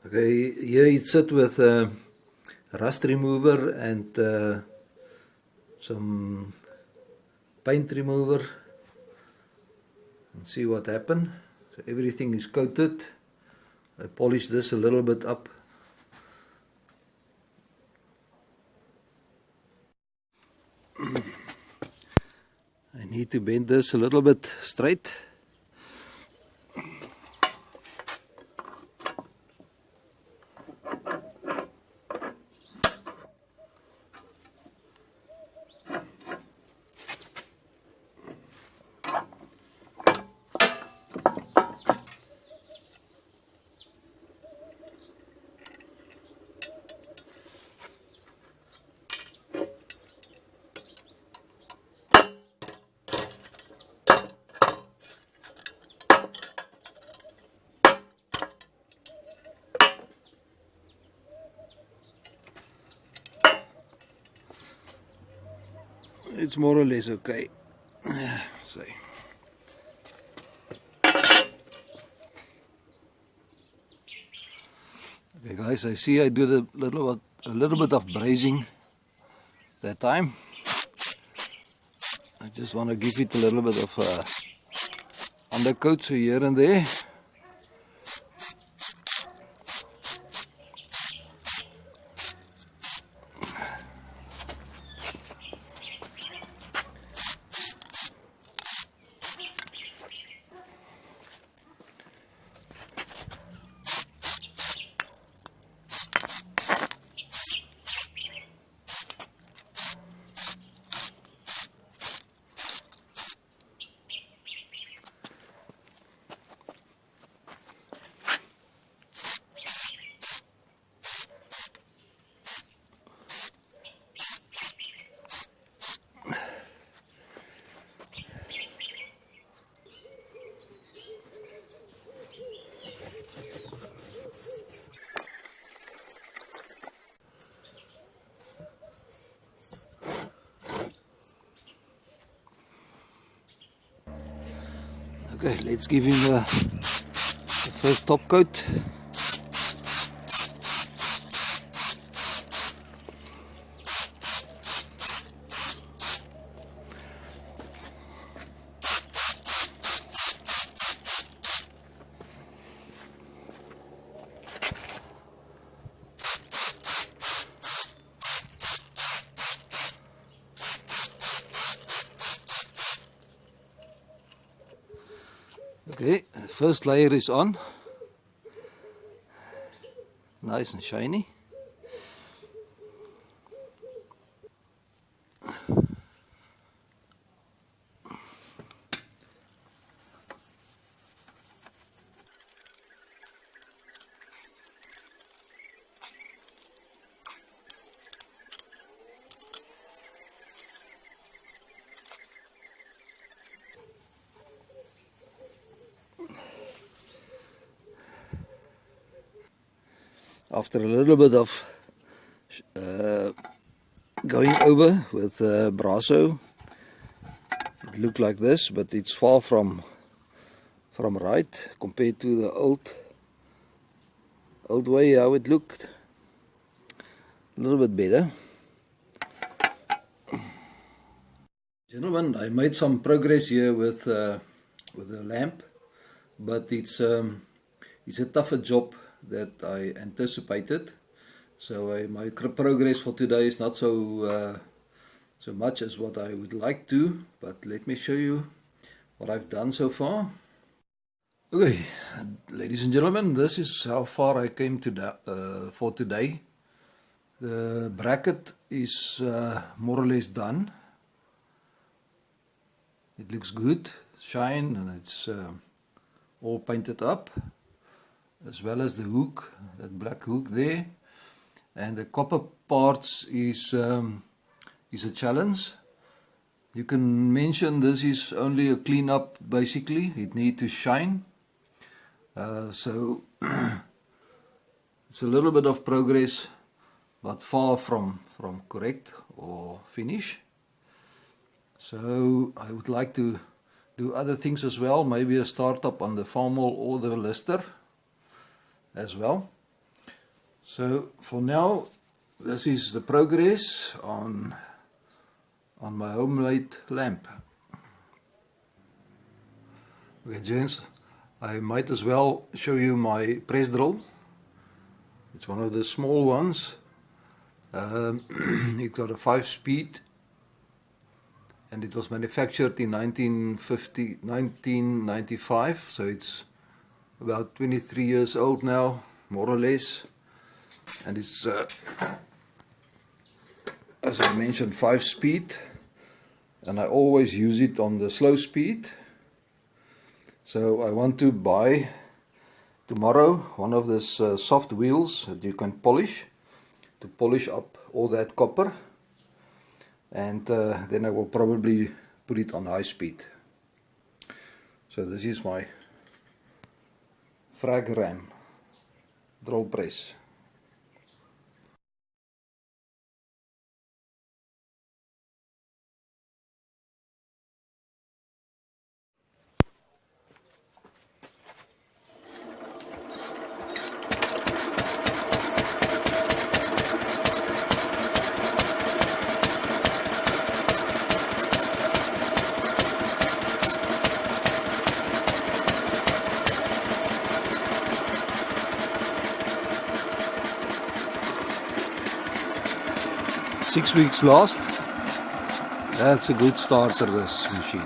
Okay, here it sit with rust remover and some paint remover and see what happened. So everything is coated. I polish this a little bit up. I need to bend this a little bit straight. It's more or less okay. See. Okay guys, I see I did a little bit of brazing that time. I just want to give it a little bit of undercoat, so here and there. Okay, let's give him the first top coat. Okay, the first layer is on. Nice and shiny. After a little bit of going over with Brasso, it looked like this, but it's far from right compared to the old way how it looked. A little bit better. Gentlemen, I made some progress here with the lamp, but it's a tougher job that I anticipated. So my progress for today is not so much as what I would like to, but let me show you what I've done so far. Okay, ladies and gentlemen, this is how far I came for today. The bracket is more or less done. It looks good, shine, and it's all painted up, as well as the hook, that black hook there. And the copper parts is a challenge. You can mention this is only a clean up basically. It needs to shine. So it's a little bit of progress, but far from correct or finish. So I would like to do other things as well, maybe a startup on the Farmall or the Lister as well. So for now, this is the progress on my homemade lamp. Okay, gents, I might as well show you my press drill. It's one of the small ones. It got a 5-speed, and it was manufactured in 1995, so it's about 23 years old now, more or less. And it's, as I mentioned, 5-speed, and I always use it on the slow speed. So I want to buy tomorrow one of these soft wheels that you can polish, to polish up all that copper, and then I will probably put it on high speed. So this is my Frag-Ram drill press. Six weeks last. That's a good starter, this machine.